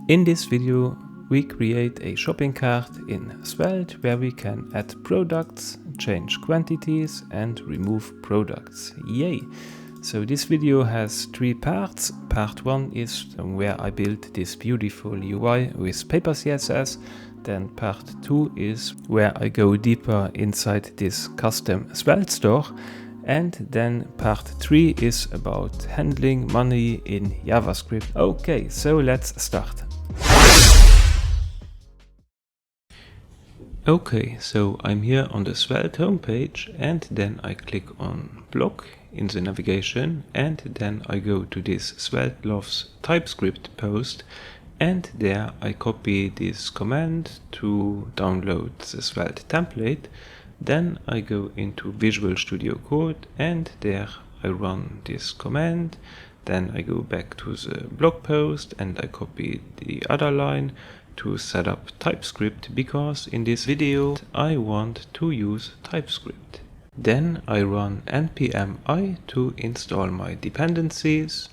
In this video we create a shopping cart in Svelte where we can add products, change quantities and remove products. Yay! So this video has 3 parts. Part 1 is where I built this beautiful UI with Papercss. Then part 2 is where I go deeper inside this custom Svelte store. And then part 3 is about handling money in JavaScript. Okay, so let's start. Okay, so I'm here on the Svelte homepage and then I click on blog in the navigation and then I go to this Svelte loves TypeScript post and there I copy this command to download the Svelte template. Then I go into Visual Studio Code and there I run this command. Then I go back to the blog post and I copy the other line to set up TypeScript because in this video I want to use TypeScript. Then I run npm I to install my dependencies,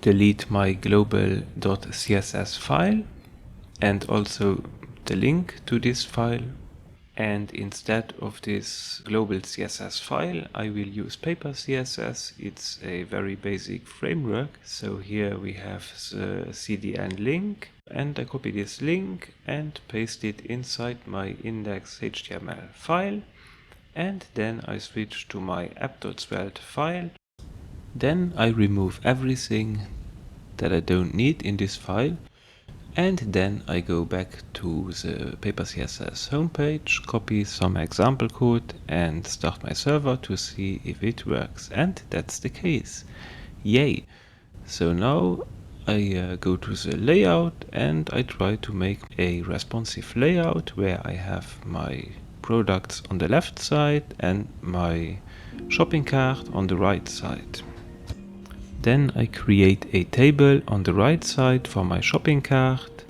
delete my global.css file and also the link to this file. And instead of this global CSS file, I will use Papercss. It's a very basic framework. So here we have the CDN link and I copy this link and paste it inside my index.html file. And then I switch to my app.svelte file. Then I remove everything that I don't need in this file. And then I go back to the Papercss homepage, copy some example code and start my server to see if it works. And that's the case. Yay! So now I go to the layout and I try to make a responsive layout where I have my products on the left side and my shopping cart on the right side. Then I create a table on the right side for my shopping cart.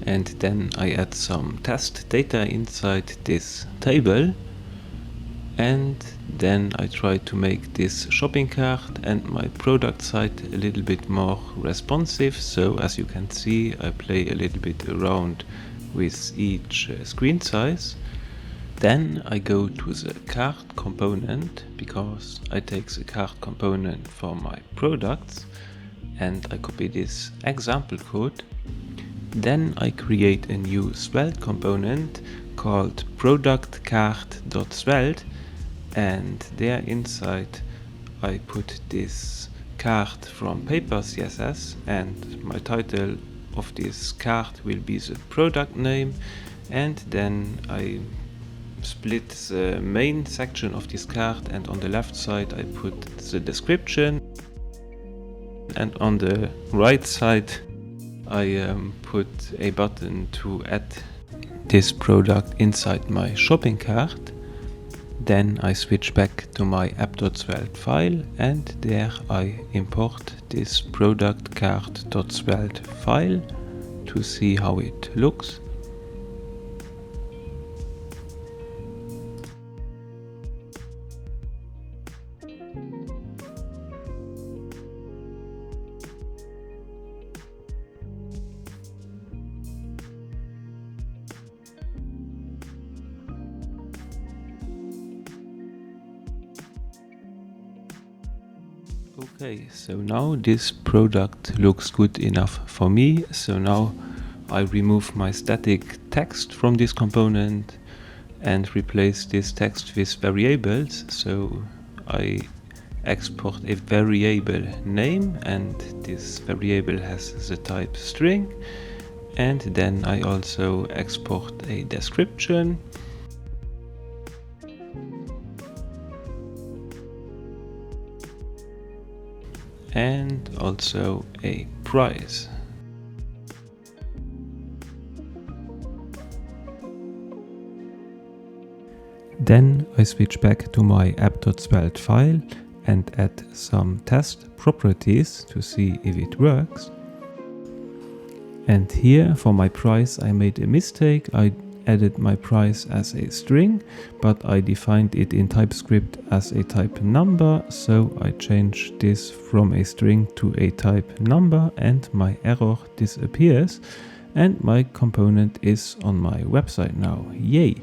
And then I add some test data inside this table. And then I try to make this shopping cart and my product site a little bit more responsive. So as you can see, I play a little bit around with each screen size. Then I go to the cart component because I take the cart component for my products and I copy this example code. Then I create a new Svelte component called productcart.svelte and there inside I put this cart from Papercss and my title of this cart will be the product name, and then I split the main section of this cart and on the left side I put the description and on the right side I put a button to add this product inside my shopping cart. Then I switch back to my app.svelte file and there I import this productcart.svelte file to see how it looks. Okay, so now this product looks good enough for me. So now I remove my static text from this component and replace this text with variables. So I export a variable name and this variable has the type string. And then I also export a description. And also a price. Then I switch back to my app.svelte file and add some test properties to see if it works. And here for my price I made a mistake. I added my price as a string, but I defined it in TypeScript as a type number, so I changed this from a string to a type number and my error disappears and my component is on my website now. Yay!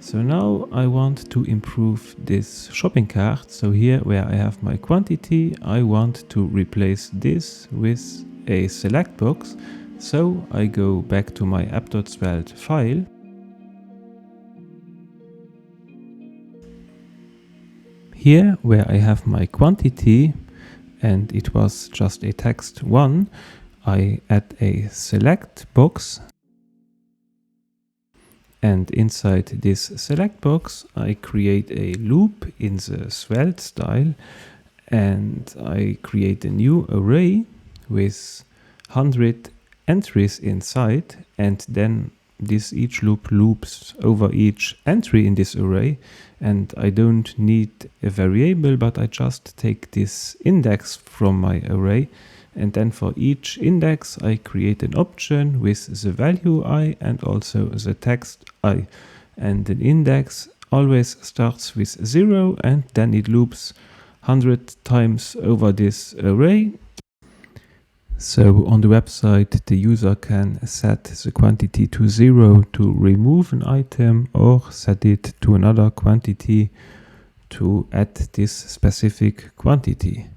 So now I want to improve this shopping cart. So here where I have my quantity, I want to replace this with a select box. So I go back to my app.svelte file. Here where I have my quantity and it was just a text 1, I add a select box. And inside this select box, I create a loop in the Svelte style and I create a new array with 100 entries inside, and then each loop loops over each entry in this array, and I don't need a variable, but I just take this index from my array. And then for each index, I create an option with the value I and also the text I. And an index always starts with 0 and then it loops 100 times over this array. So on the website, the user can set the quantity to 0 to remove an item or set it to another quantity to add this specific quantity.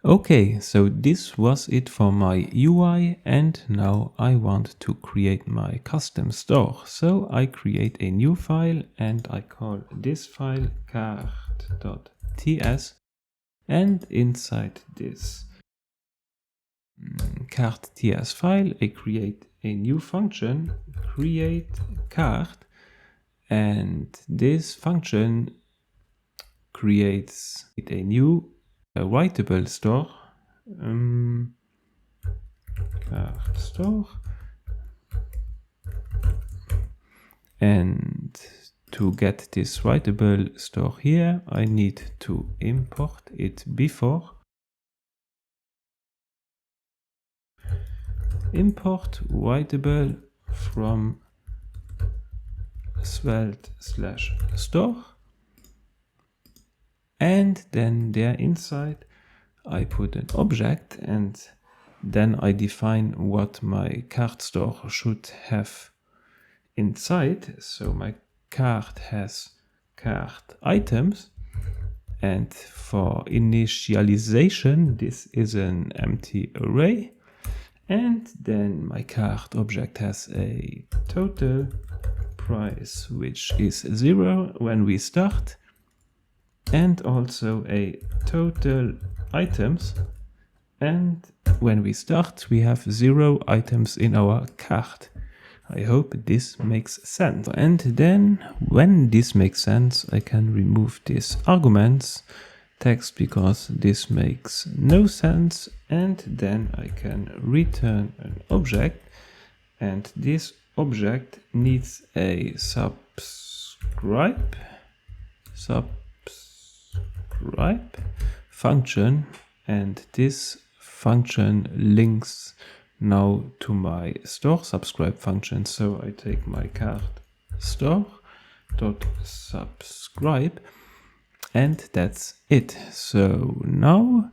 Okay, so this was it for my UI, and now I want to create my custom store. So I create a new file and I call this file cart.ts, and inside this cart.ts file I create a new function, create cart, and this function creates a new Writable Store cart store, and to get this Writable Store here I need to import it before. Import Writable from Svelte/store, and then there inside I put an object, and then I define what my cart store should have inside. So my cart has cart items, and for initialization this is an empty array, and then my cart object has a total price which is 0 when we start, and also a total items, and when we start we have 0 items in our cart. I hope this makes sense. And then when this makes sense I can remove this arguments text because this makes no sense, and then I can return an object, and this object needs a subscribe function, and this function links now to my store subscribe function. So I take my cart store.subscribe, and that's it. So now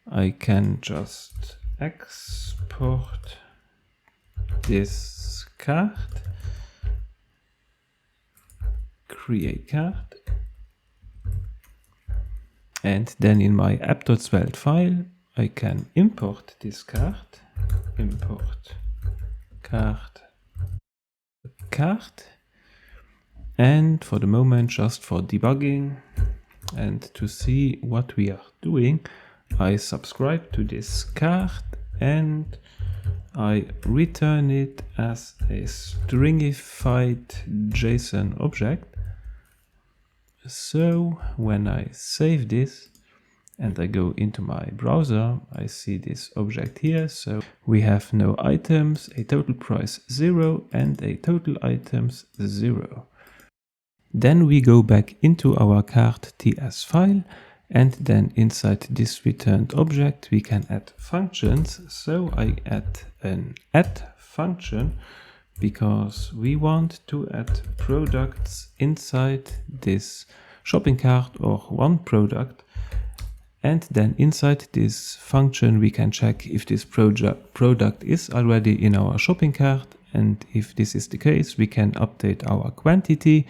I can just export this cart, create cart, and then in my app.svelte file I can import this cart, import cart, and for the moment, just for debugging and to see what we are doing, I subscribe to this cart and I return it as a stringified JSON object. So when I save this and I go into my browser, I see this object here. So we have no items, a total price 0 and a total items 0. Then we go back into our cart.ts file, and then inside this returned object we can add functions. So I add an add function because we want to add products inside this shopping cart or one product. And then inside this function, we can check if this product is already in our shopping cart. And if this is the case, we can update our quantity.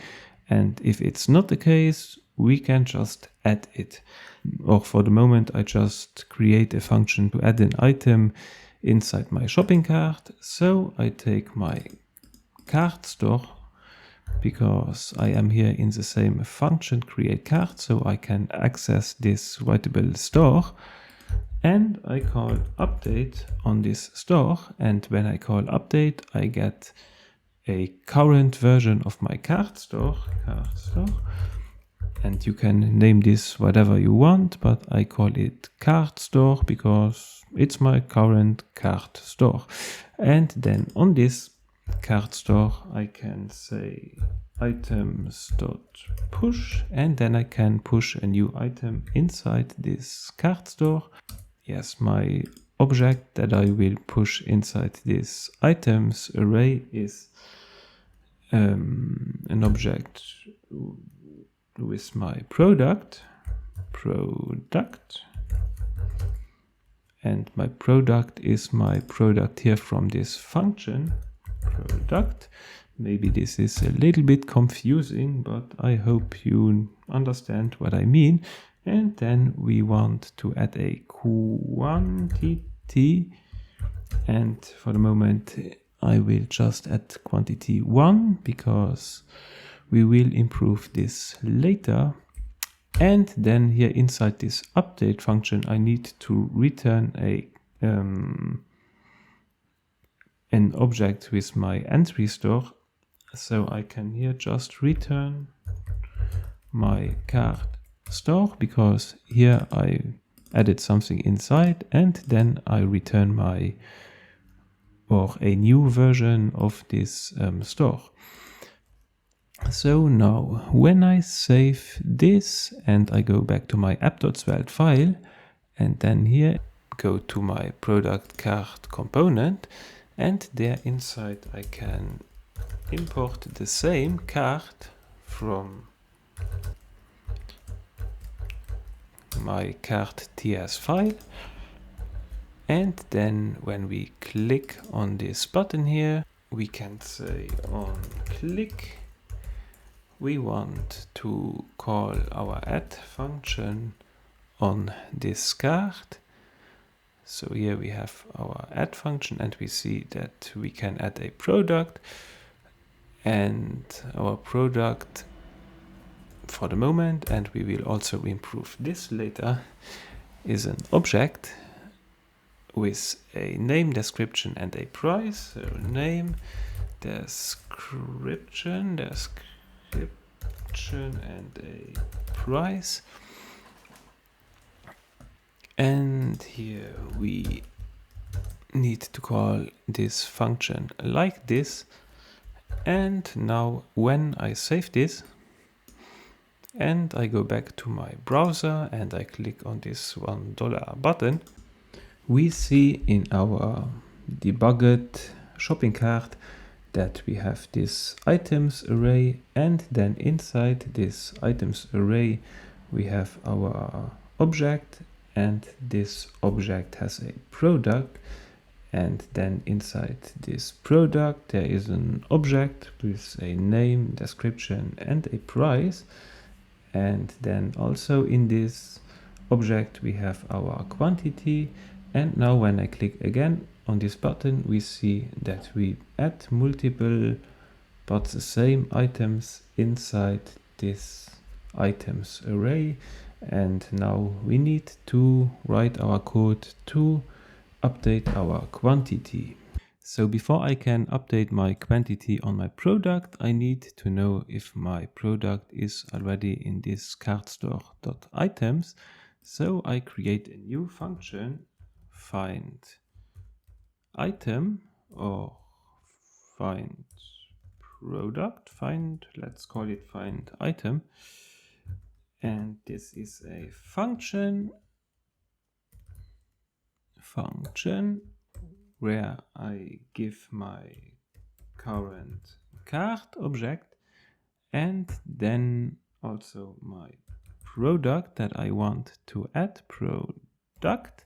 And if it's not the case, we can just add it. Or for the moment, I just create a function to add an item inside my shopping cart. So I take my cart store, because I am here in the same function create cart, so I can access this Writable Store, and I call update on this store. And when I call update, I get a current version of my cart store, and you can name this whatever you want, but I call it cart store because it's my current cart store. And then on this cart store, I can say items.push, and then I can push a new item inside this cart store. Yes, my object that I will push inside this items array is an object with my product, and my product is my product here from this function, product. Maybe this is a little bit confusing, but I hope you understand what I mean. And then we want to add a quantity, and for the moment I will just add quantity 1 because we will improve this later. And then here inside this update function, I need to return an object with my entry store. So I can here just return my cart store because here I added something inside, and then I return a new version of this store. So now when I save this and I go back to my app.svelte file, and then here go to my product cart component, and there inside I can import the same cart from my cart.ts file. And then when we click on this button here, we can say on click we want to call our add function on this cart. So here we have our add function, and we see that we can add a product, and our product for the moment, and we will also improve this later, is an object with a name, description, and a price. So name, description, and a price. And here we need to call this function like this. And now when I save this and I go back to my browser and I click on this $1 button, we see in our debugged shopping cart that we have this items array, and then inside this items array we have our object, and this object has a product, and then inside this product there is an object with a name, description, and a price. And then also in this object we have our quantity. And now when I click again on this button, we see that we add multiple but the same items inside this items array. And now we need to write our code to update our quantity. So before I can update my quantity on my product, I need to know if my product is already in this cart store.items. So I create a new function, find item or find product, let's call it find item. And this is a function where I give my current cart object, and then also my product that I want to add, product.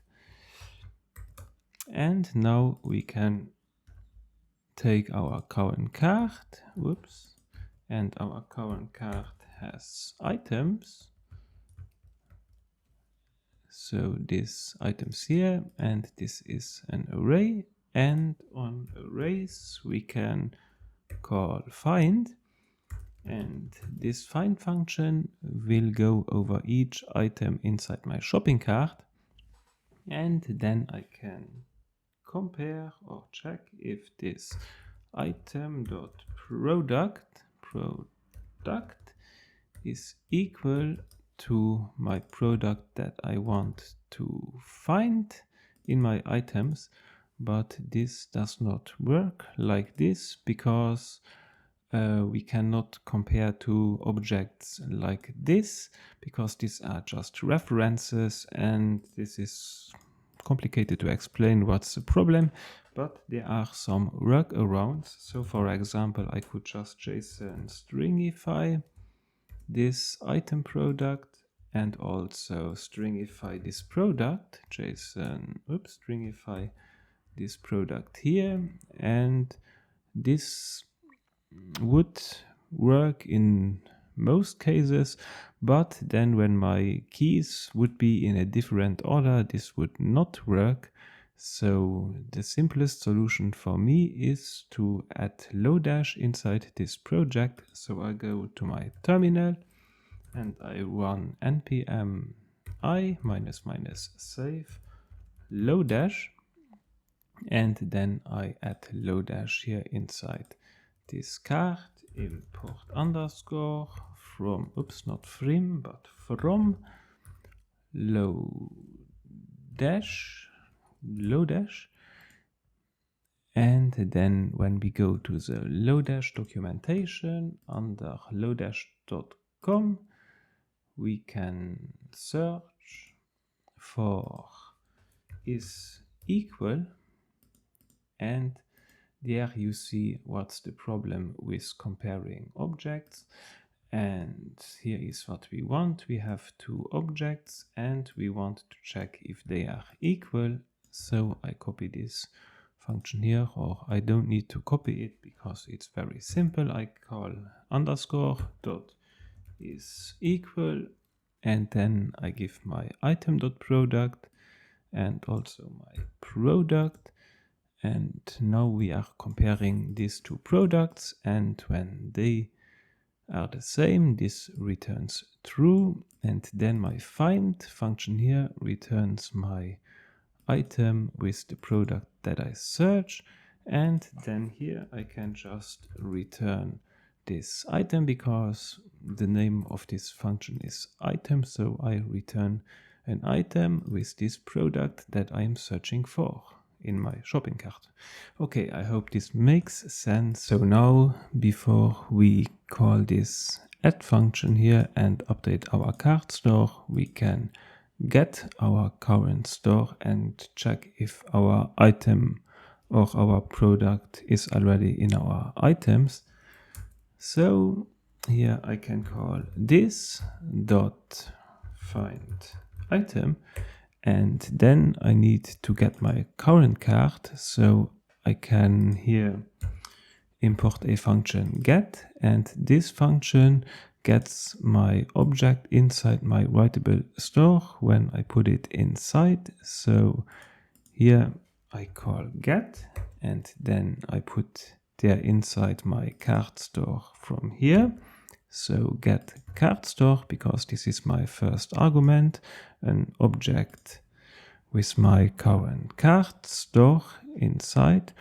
And now we can take our current cart, and our current cart has items. So this items here, and this is an array, and on arrays we can call find, and this find function will go over each item inside my shopping cart, and then I can compare or check if this item.product is equal to my product that I want to find in my items. But this does not work like this because we cannot compare two objects like this, because these are just references, and this is complicated to explain what's the problem, but there are some workarounds. So for example, I could just JSON stringify this item product and also stringify this product, JSON stringify this product here, and this would work in most cases, but then when my keys would be in a different order, this would not work. So the simplest solution for me is to add Lodash inside this project. So I go to my terminal and I run npm I -- save Lodash, and then I add Lodash here inside this cart, import underscore from, not from, but from Lodash. And then when we go to the Lodash documentation under lodash.com, we can search for is equal, and there you see what's the problem with comparing objects. And here is what we want. We have two objects and we want to check if they are equal. So I copy this function here, or I don't need to copy it because it's very simple. I call underscore dot is equal, and then I give my item.product and also my product. And now we are comparing these two products, and when they are the same, this returns true, and then my find function here returns my item with the product that I search, and then here I can just return this item because the name of this function is item, so I return an item with this product that I am searching for in my shopping cart. Okay, I hope this makes sense. So now, before we call this add function here and update our cart store, we can get our current store and check if our item or our product is already in our items. So here I can call this dot find item, and then I need to get my current cart, so I can here import a function get, and this function gets my object inside my writable store when I put it inside. So here I call get, and then I put there inside my cart store from here. So get cart store, because this is my first argument, an object with my current cart store inside.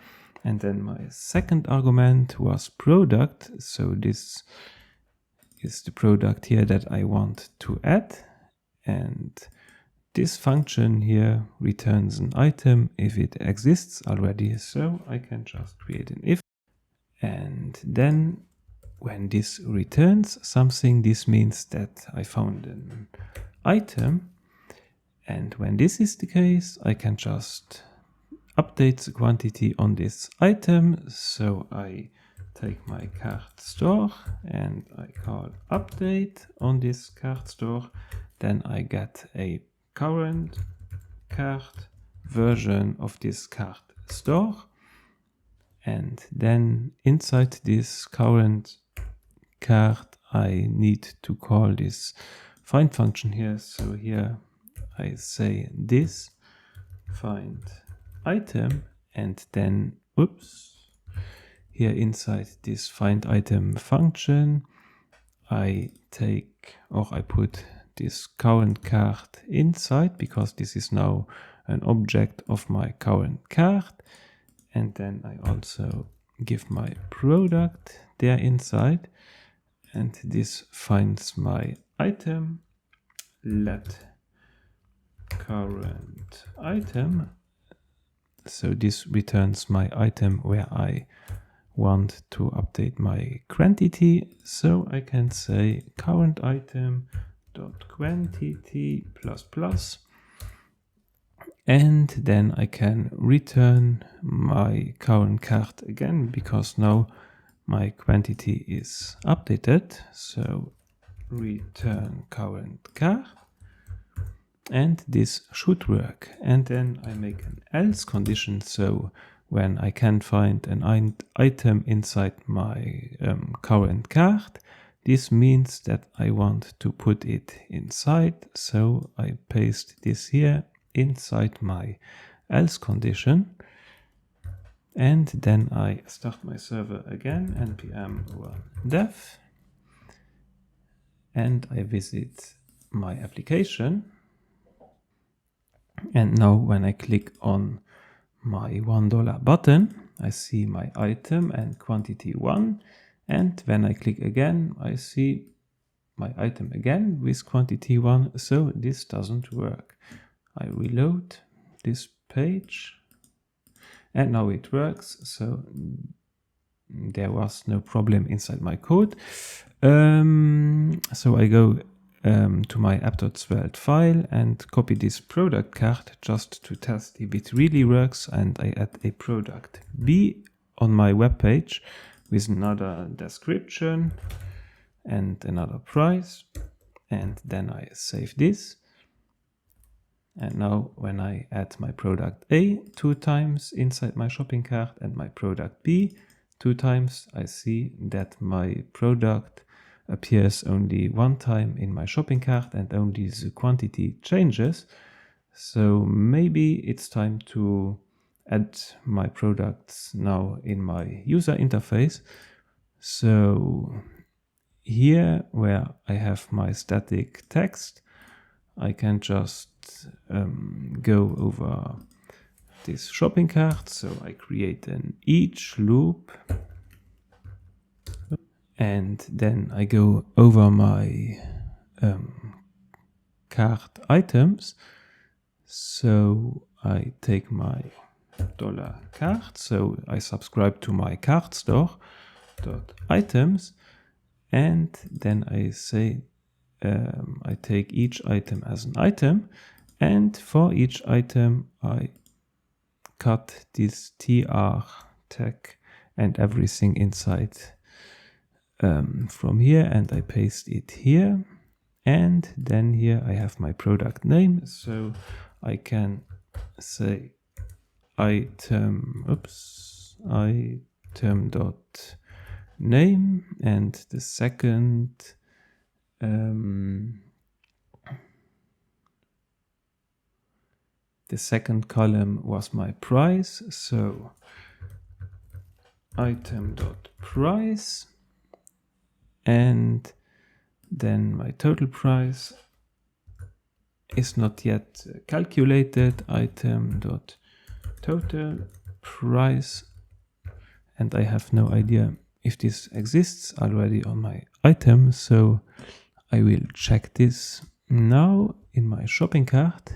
And then my second argument was product. So this is the product here that I want to add. And this function here returns an item if it exists already. So I can just create an if. And then when this returns something, this means that I found an item. And when this is the case, I can just update the quantity on this item. So I take my cart store and I call update on this cart store. Then I get a current cart version of this cart store. And then inside this current cart, I need to call this find function here. So here I say this find item, and then here inside this find item function, I put this current cart inside, because this is now an object of my current cart. And then I also give my product there inside, and this finds my item, let current item. So this returns my item where I want to update my quantity. So I can say current item dot quantity plus plus, and then I can return my current cart again, because now my quantity is updated. So return current cart, and this should work. And then I make an else condition. So when I can find an item inside my current cart, this means that I want to put it inside. So I paste this here inside my else condition. And then I start my server again, npm run dev, and I visit my application. And now when I click on my $1 button, I see my item and quantity 1. And when I click again, I see my item again with quantity 1. So this doesn't work. I reload this page, and now it works. So there was no problem inside my code. So I go to my app.svelte file and copy this product cart just to test if it really works, and I add a product B on my web page with another description and another price, and then I save this. And now when I add my product A 2 times inside my shopping cart and my product B 2 times, I see that my product appears only 1 time in my shopping cart and only the quantity changes. So maybe it's time to add my products now in my user interface. So here where I have my static text, I can just go over this shopping cart. So I create an each loop, and then I go over my cart items. So I take my $cart, so I subscribe to my cart store .items, and then I say I take each item as an item, and for each item I cut this tr tag and everything inside from here, and I paste it here. And then here I have my product name, so I can say item dot name, and the second column was my price, so item dot price, and then my total price is not yet calculated, item dot total price, and I have no idea if this exists already on my item, so I will check this now in my shopping cart.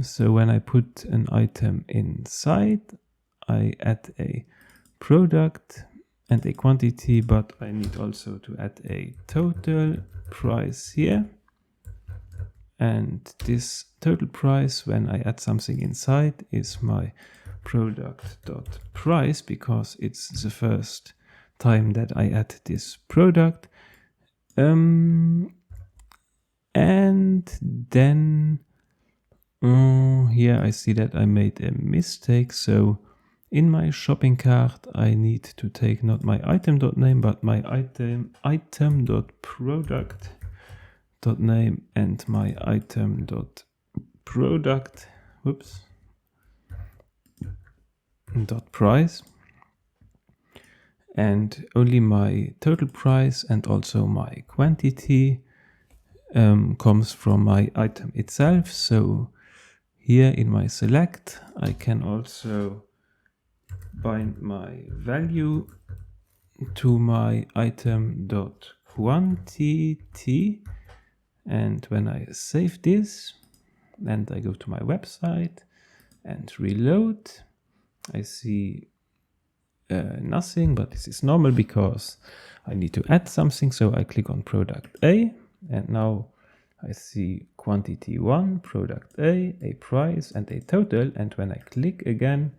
So when I put an item inside, I add a product and a quantity, but I need also to add a total price here. And this total price, when I add something inside, is my product.price because it's the first time that I add this product. And then here I see that I made a mistake. So in my shopping cart, I need to take not my item.name, but my item.product.name and my item.product, .price, and only my total price and also my quantity comes from my item itself. So here in my select, I can also bind my value to my item.quantity. And when I save this and I go to my website and reload, I see nothing, but this is normal because I need to add something. So I click on product A, and now I see quantity 1, product A price, and a total. And when I click again,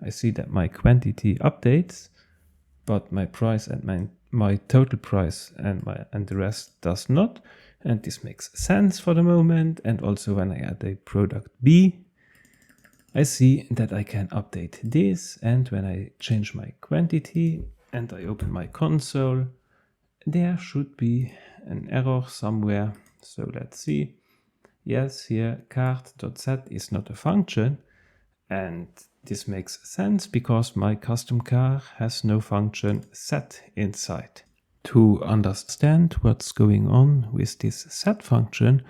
I see that my quantity updates, but my price and my total price and the rest does not. And this makes sense for the moment. And also when I add a product B, I see that I can update this. And when I change my quantity and I open my console, there should be an error somewhere. So let's see. Yes, here cart.set is not a function. And this makes sense because my custom car has no function set inside. To understand what's going on with this set function,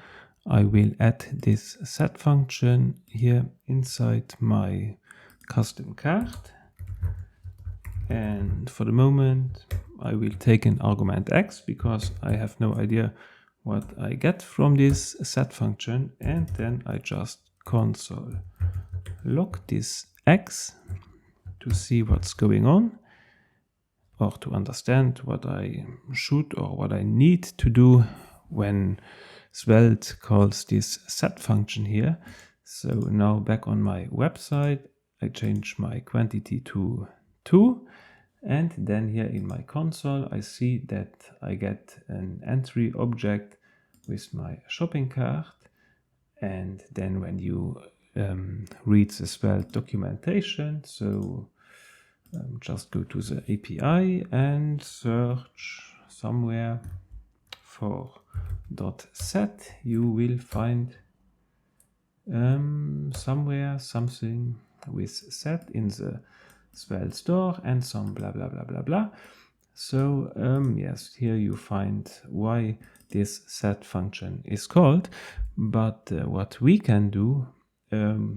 I will add this set function here inside my custom cart. And for the moment, I will take an argument x because I have no idea what I get from this set function. And then I just console log this x to see what's going on, or to understand what I should or what I need to do when Svelte calls this set function here. So now back on my website, I change my quantity to 2. And then here in my console, I see that I get an entry object with my shopping cart. And then when you read the Svelte documentation, so just go to the API and search somewhere for .set. You will find somewhere something with set in the Svelte store and some blah blah blah blah blah. So yes, here you find why this set function is called. But what we can do,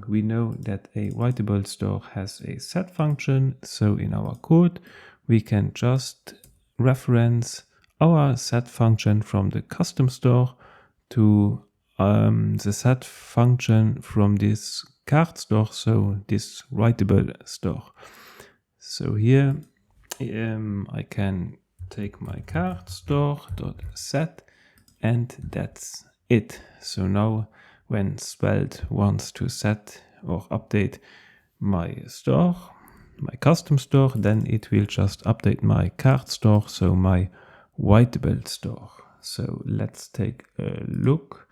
we know that a Writable Store has a set function. So in our code, we can just reference our set function from the custom store to the set function from this cart store, so this Writable Store. So here I can take my cart store.set, and that's it. So now when Svelte wants to set or update my store, my custom store, then it will just update my cart store, so my Writable Store. So let's take a look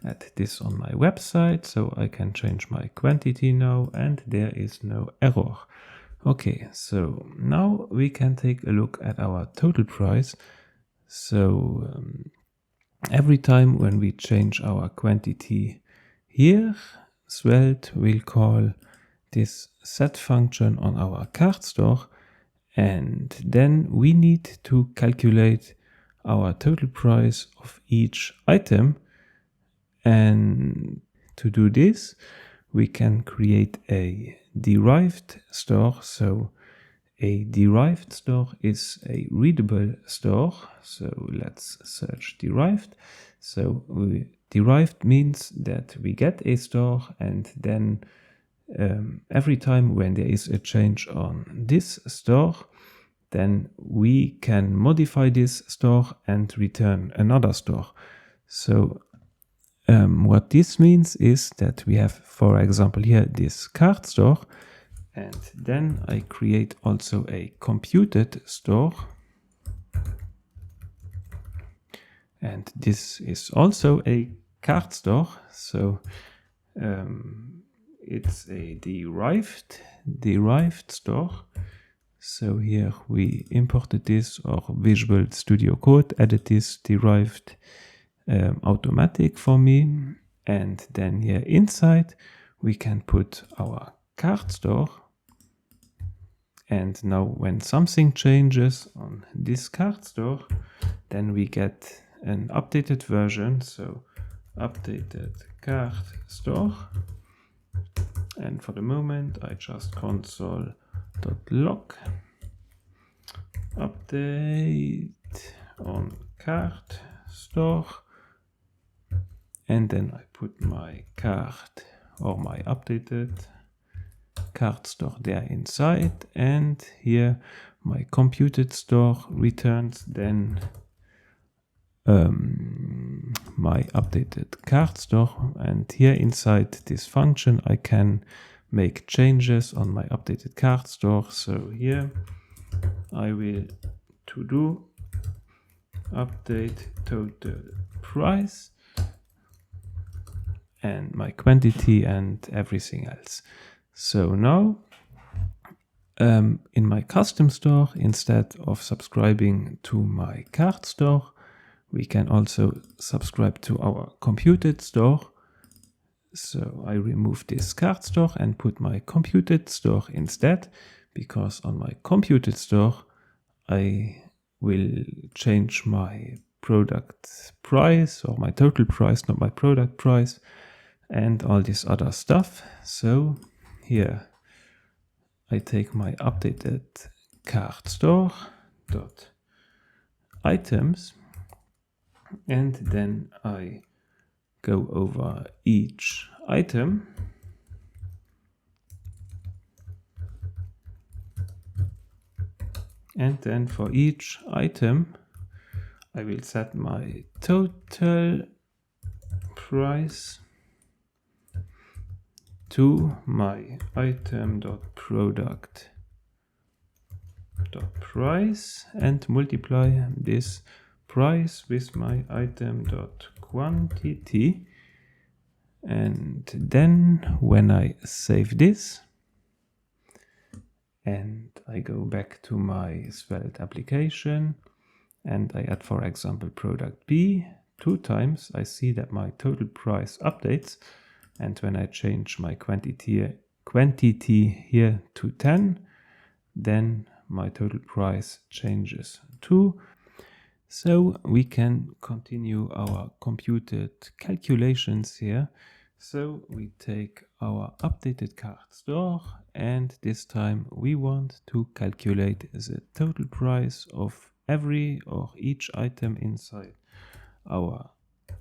at this on my website. So I can change my quantity now, and there is no error. Okay, so now we can take a look at our total price. So every time when we change our quantity here, Svelte will call this set function on our cart store, and then we need to calculate our total price of each item. And to do this, we can create a derived store. So a derived store is a readable store. So let's search derived. So derived means that we get a store, and then every time when there is a change on this store, then we can modify this store and return another store. So what this means is that we have, for example, here this cart store, And then I create also a computed store. And this is also a cart store. So it's a derived store. So here we imported this, or Visual Studio Code added this derived automatic for me. And then here inside we can put our cart store. And now when something changes on this cart store, then we get an updated version. So updated cart store. And for the moment I just console.log update on cart store, and then I put my cart or my updated cart store there inside, and here my computed store returns then my updated cart store. And here inside this function I can make changes on my updated cart store. So here I will to do update total price and my quantity and everything else. So now in my custom store, instead of subscribing to my cart store, we can also subscribe to our computed store. So I remove this cart store and put my computed store instead, because on my computed store I will change my product price or my total price, not my product price, and all this other stuff. So here I take my updated cart store dot items, and then I go over each item, and then for each item I will set my total price to my item.product.price and multiply this price with my item.quantity. And then when I save this and I go back to my Svelte application and I add, for example, product B 2 times, I see that my total price updates. And when I change my quantity here to 10, then my total price changes too. So we can continue our computed calculations here. So we take our updated cart store, and this time we want to calculate the total price of every or each item inside our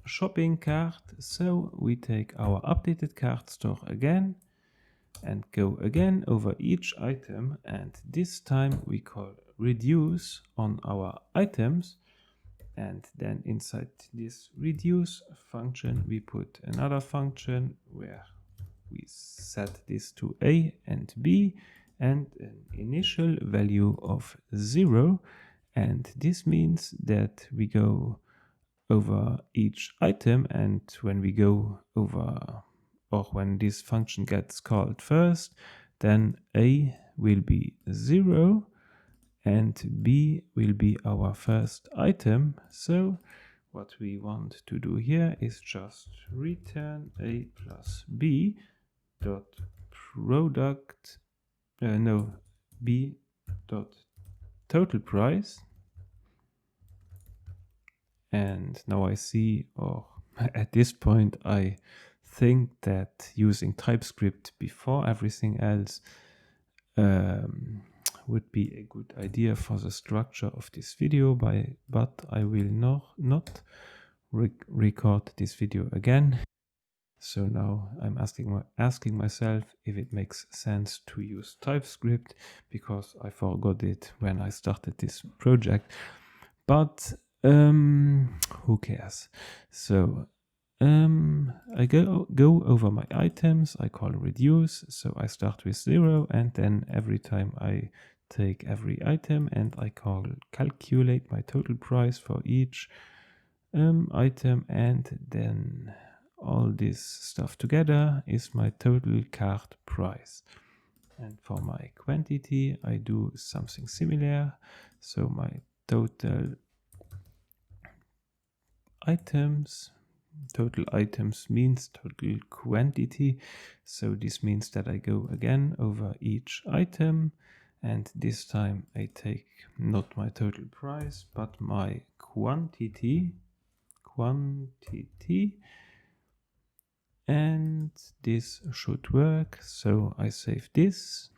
shopping cart. So we take our updated cart store again and go again over each item, and this time we call reduce on our items, and then inside this reduce function we put another function where we set this to A and B and an initial value of 0, and this means that we go over each item, and when we go over, or when this function gets called first, then A will be 0 and B will be our first item. So what we want to do here is just return A plus B dot product B dot total price. And now I see, or at this point I think that using TypeScript before everything else would be a good idea for the structure of this video, but I will not record this video again. So now I'm asking myself if it makes sense to use TypeScript, because I forgot it when I started this project. But who cares? So I go over my items, I call reduce, so I start with 0, and then every time I take every item and I call calculate my total price for each item, and then all this stuff together is my total cart price. And for my quantity, I do something similar. So my total items means total quantity. So this means that I go again over each item, and this time I take not my total price, but my quantity, and this should work. So I save this.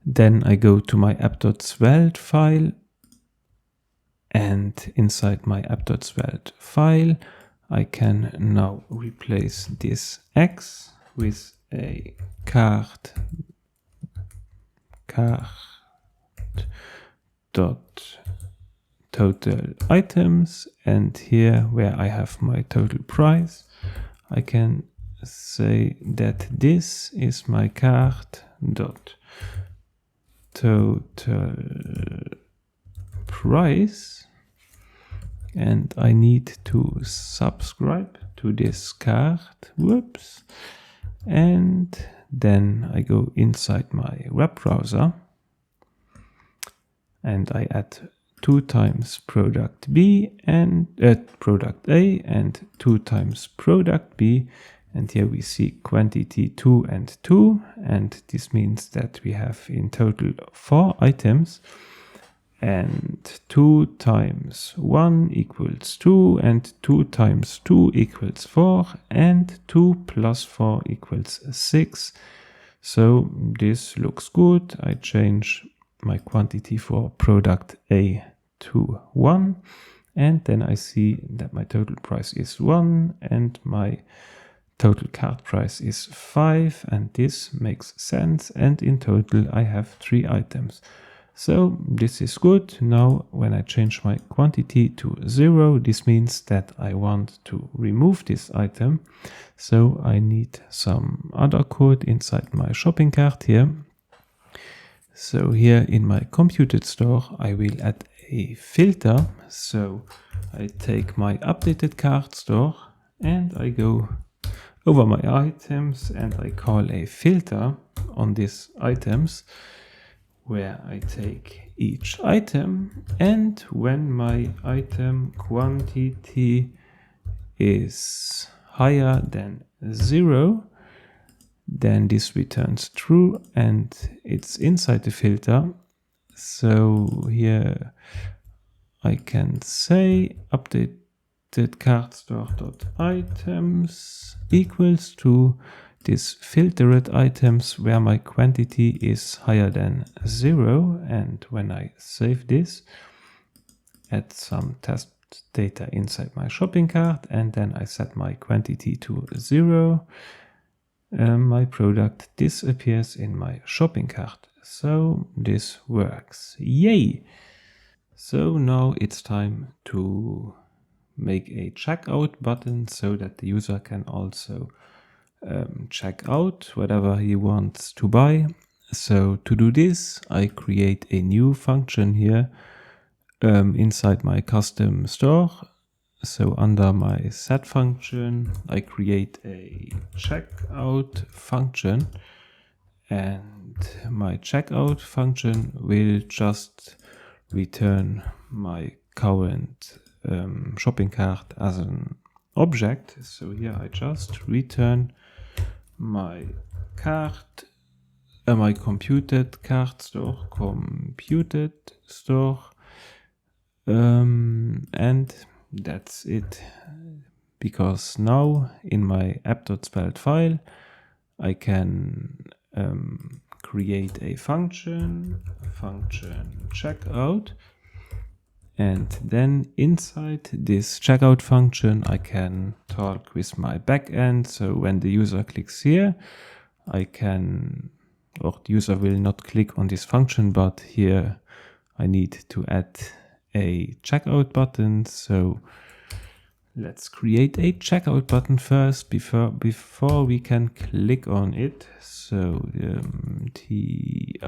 Then I go to my app.svelte file, and inside my app.svelte file I can now replace this X with a cart dot total items, and here where I have my total price I can say that this is my cart dot total price, and I need to subscribe to this cart. Whoops. And then I go inside my web browser and I add 2 times product B and product A and 2 times product B, and here we see quantity 2 and 2, and this means that we have in total 4 items, and 2 times 1 equals 2, and 2 times 2 equals 4, and 2 plus 4 equals 6. So this looks good. I change my quantity for product A to 1, and then I see that my total price is 1 and my total cart price is 5, and this makes sense, and in total I have 3 items. So this is good. Now when I change my quantity to 0, this means that I want to remove this item. So I need some other code inside my shopping cart here. So here in my computed store I will add a filter. So I take my updated cart store and I go over my items and I call a filter on these items, where I take each item, and when my item quantity is higher than 0, then this returns true and it's inside the filter. So here I can say updated cart store.items equals to this filtered items where my quantity is higher than 0, and when I save this, add some test data inside my shopping cart, and then I set my quantity to 0, my product disappears in my shopping cart. So this works. Yay! So now it's time to make a checkout button so that the user can also check out whatever he wants to buy. So to do this, I create a new function here inside my custom store. So under my set function, I create a checkout function, and my checkout function will just return my current shopping cart as an object. So here I just return my cart, my computed cart store, and that's it. Because now in my app.svelte file I can create a function checkout, and then inside this checkout function I can talk with my backend. So when the user clicks here, the user will not click on this function, but here I need to add a checkout button. So Let's create a checkout button first before we can click on it. So td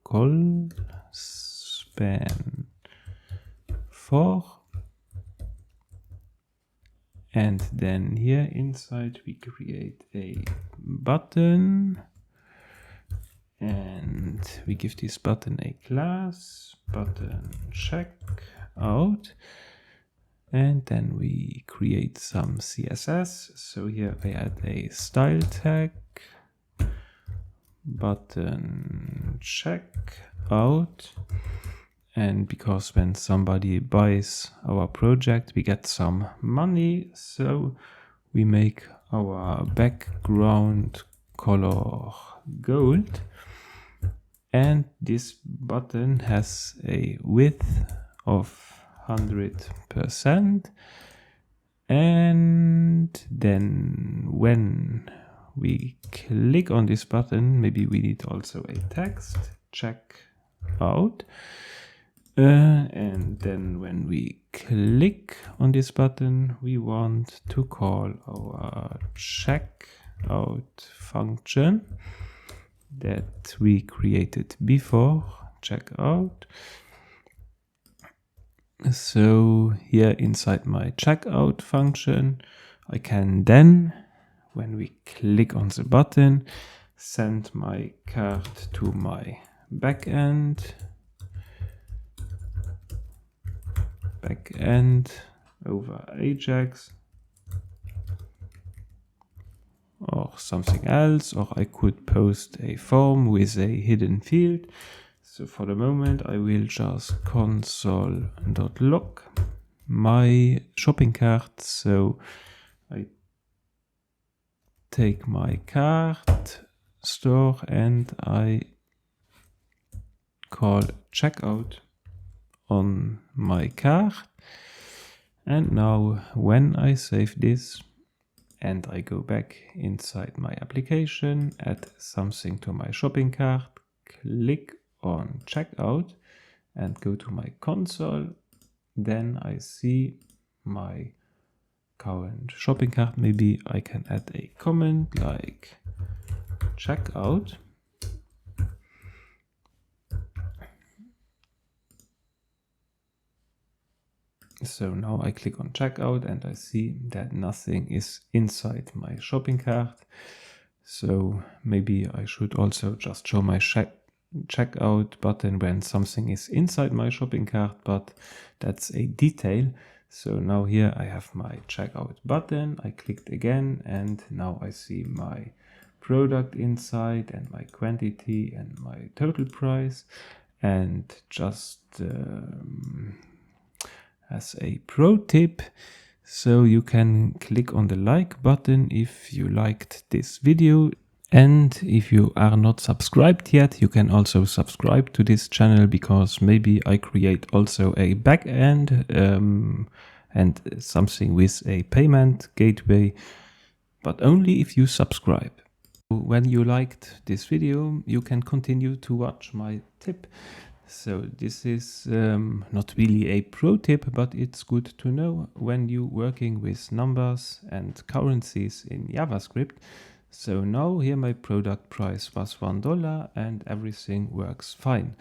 call span 4, and then here inside we create a button, and we give this button a class, button checkout, and then we create some CSS. So here I add a style tag, button checkout, and because when somebody buys our project we get some money, so we make our background color gold, and this button has a width of 100%, and then when we click on this button, maybe we need also a text check out, and then when we click on this button we want to call our checkout function that we created before checkout. So here inside my checkout function I can then, when we click on the button, send my cart to my backend over Ajax or something else, or I could post a form with a hidden field. So for the moment I will just console.log my shopping cart. So I take my cart store and I call checkout on my cart, and now when I save this and I go back inside my application, add something to my shopping cart, click on checkout and go to my console, then I see my current shopping cart. Maybe I can add a comment like checkout. So now I click on checkout and I see that nothing is inside my shopping cart. So maybe I should also just show my checkout button when something is inside my shopping cart, but that's a detail. So now here I have my checkout button. I clicked again and now I see my product inside and my quantity and my total price. And just as a pro tip, so you can click on the like button if you liked this video, and if you are not subscribed yet, you can also subscribe to this channel, because maybe I create also a backend and something with a payment gateway, but only if you subscribe. When you liked this video, you can continue to watch my tip. So this is not really a pro tip, but it's good to know when you're working with numbers and currencies in JavaScript. So now here my product price was $1 and everything works fine.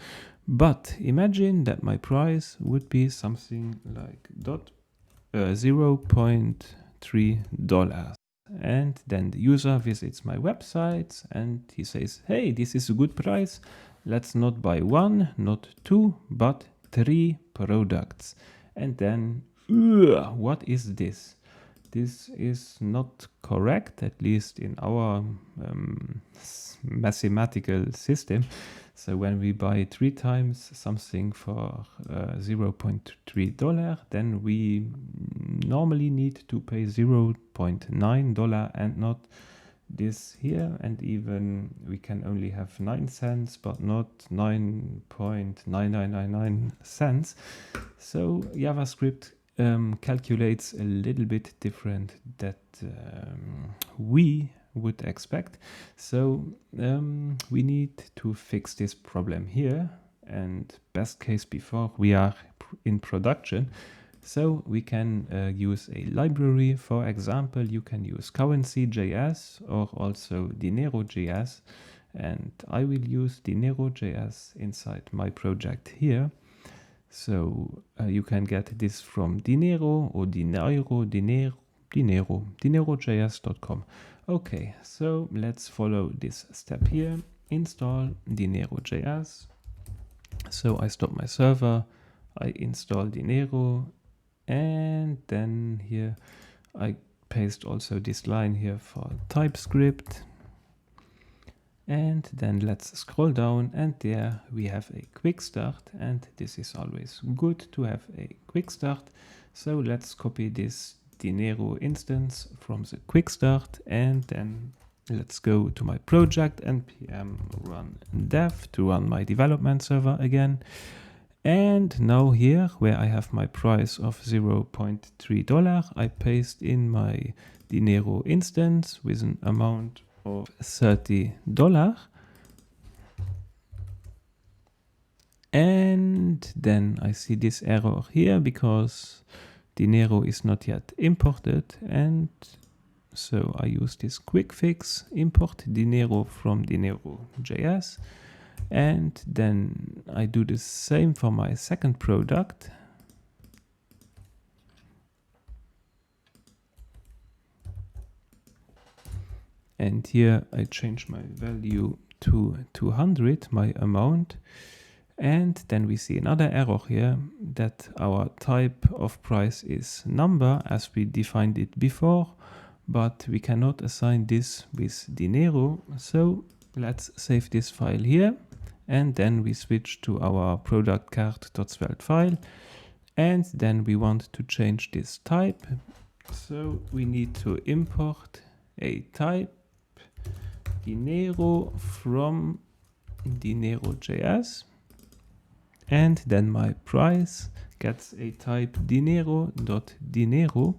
But imagine that my price would be something like $0.3. And then the user visits my website and he says, hey, this is a good price. Let's not buy 1, not 2, but 3 products. And then, what is this? This is not correct, at least in our mathematical system. So when we buy 3 times something for $0.3, then we normally need to pay $0.9 and not this here, and even we can only have 9 cents but not 9.9999 cents. So JavaScript calculates a little bit different that we would expect. So we need to fix this problem here, and best case before we are in production. So we can use a library. For example, you can use Currency.js or also Dinero.js, and I will use Dinero.js inside my project here. So you can get this from Dinero or Dinero.js.com. Okay, so let's follow this step here. Install Dinero.js. So I stop my server, I install Dinero, and then here I paste also this line here for TypeScript. And then let's scroll down, and there we have a quick start, and this is always good to have a quick start. So let's copy this Dinero instance from the quick start, and then let's go to my project, npm run dev to run my development server again. And now here, where I have my price of $0.3, I paste in my Dinero instance with an amount of $30. And then I see this error here because Dinero is not yet imported. And so I use this quick fix, import Dinero from Dinero.js. And then I do the same for my second product. And here I change my value to 200, my amount. And then we see another error here that our type of price is number as we defined it before, but we cannot assign this with Dinero. So let's save this file here. And then we switch to our product cart.svelte file. And then we want to change this type. So we need to import a type Dinero from Dinero.js. And then my price gets a type Dinero.Dinero.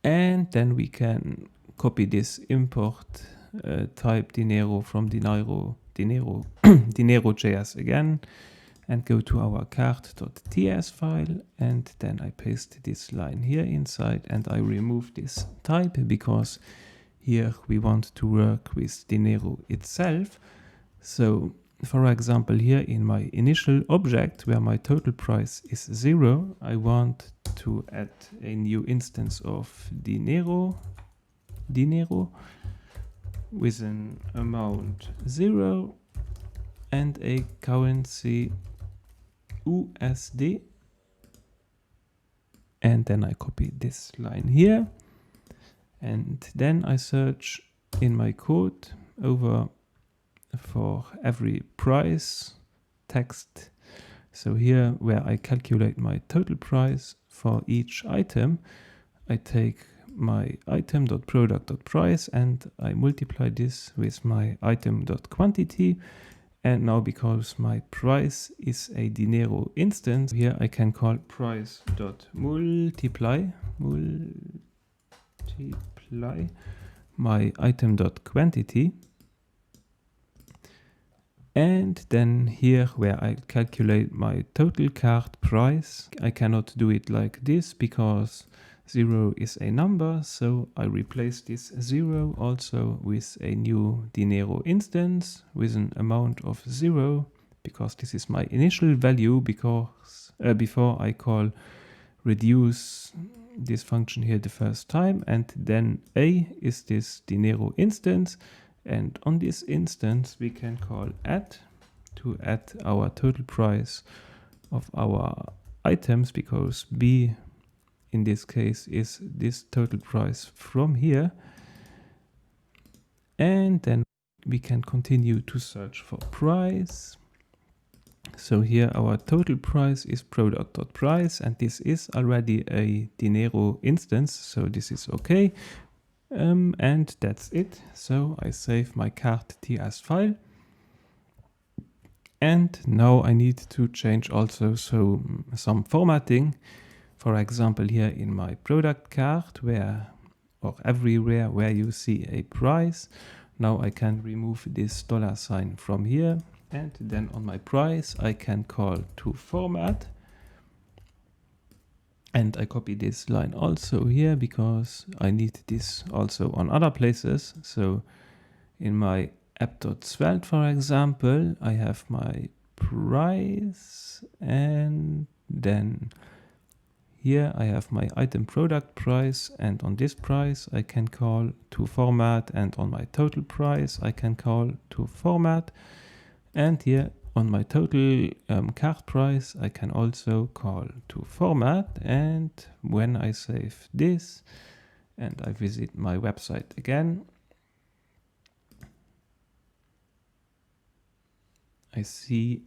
And then we can copy this import type Dinero from Dinero.js again, and go to our cart.ts file, and then I paste this line here inside, and I remove this type because here we want to work with Dinero itself. So for example, here in my initial object where my total price is 0, I want to add a new instance of Dinero with an amount 0 and a currency USD. And then I copy this line here. And then I search in my code over for every price text. So here where I calculate my total price for each item, I take my item.product.price and I multiply this with my item.quantity. And now because my price is a Dinero instance, here I can call price.multiply my item.quantity. And then here where I calculate my total cart price, I cannot do it like this because 0 is a number, so I replace this 0 also with a new Dinero instance with an amount of 0, because this is my initial value, because before I call reduce this function here the first time, and then A is this Dinero instance, and on this instance we can call add to add our total price of our items, because B in this case is this total price from here. And then we can continue to search for price. So here our total price is product.price, and this is already a Dinero instance, so this is okay. And that's it. So I save my cart.ts file. And now I need to change also some formatting. For example, here in my product cart, where or everywhere where you see a price. Now I can remove this $sign from here, and then on my price I can call to format. And I copy this line also here because I need this also on other places. So in my app.svelte, for example, I have my price, and then here I have my item product price, and on this price I can call to format, and on my total price I can call to format, and here on my total cart price I can also call to format. And when I save this and I visit my website again, I see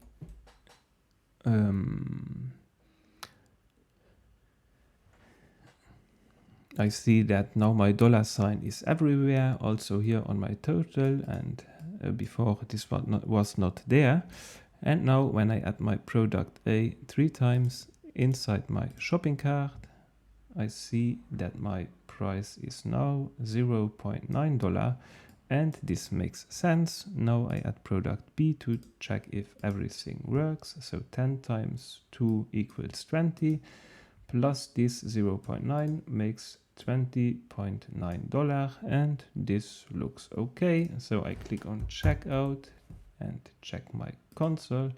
that now my $sign is everywhere, also here on my total, and before this was not there. And now when I add my product A 3 times inside my shopping cart, I see that my price is now $0.9, and this makes sense. Now I add product B to check if everything works. So 10 times 2 equals 20, plus this 0.9 makes $20.9, and this looks okay. So I click on checkout and check my console,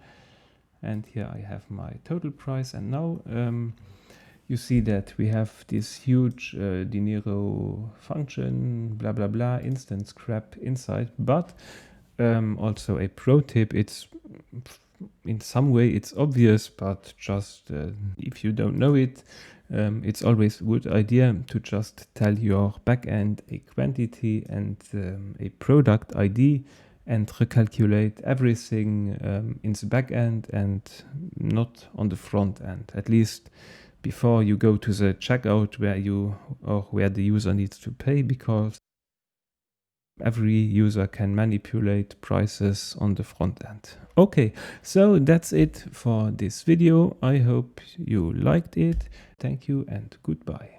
and here I have my total price. And now you see that we have this huge Dinero function, blah blah blah, instance crap inside. But also a pro tip, it's in some way it's obvious, but just if you don't know it, it's always a good idea to just tell your backend a quantity and a product ID, and recalculate everything in the backend and not on the front end, at least before you go to the checkout where the user needs to pay, because every user can manipulate prices on the front end. Okay, so that's it for this video. I hope you liked it. Thank you and goodbye.